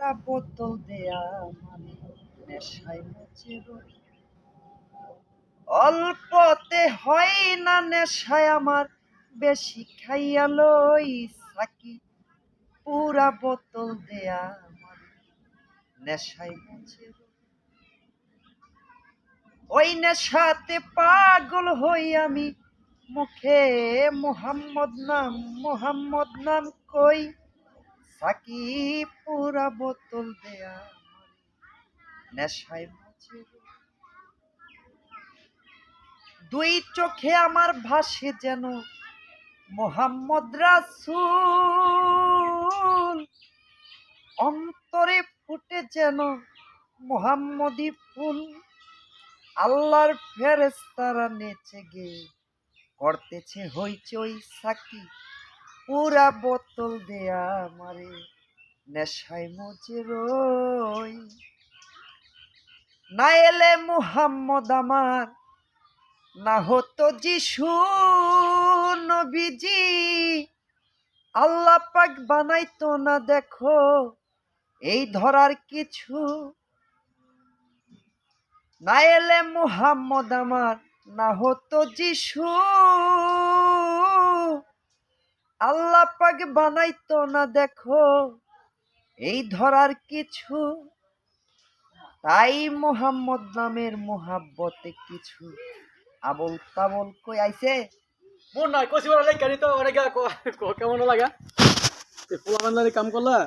পুরা বোতল দেয়া মানে নেশায় মজে রই। অল্পতে হয় না নেশায় আমার, বেশি খাইয়া লই সাকি পুরা বোতল দেয়া মানে নেশায় মজে রই। ওই নেশাতে পাগল হই আমি, মুখে মোহাম্মদ নাম কই সাকি পুরা বোতল দেয়া নেশায় মজে রই। দুই চোখে আমার ভাসে যেন মোহাম্মদ রাসূল, অন্তরে ফুটে যেন মোহাম্মদী ফুল। আল্লাহর ফেরেশতারা নেচে গে করতেছে হইচই সাকি পুরা বোতল দেয়া আমারে নেশায় মজে রই। না এলে মুহাম্মদ আমার, না হতো যিশু নবীজি, আল্লাহ পাক বানাইতো না দেখো এই ধরার কিছু। না এলে মুহাম্মদ আমার, না হতো যিশু, আল্লাহ পাক বানাইতো না দেখো এই ধরার কিছু। তাই মুহাম্মদ নামের মোহাব্বতে কিছু আবল তাবল কই আইছে। মন নাই কইছি বলা লাইক গাড়ি তো অনেক কেমন লাগা পোলা বান্দারি কাম করলা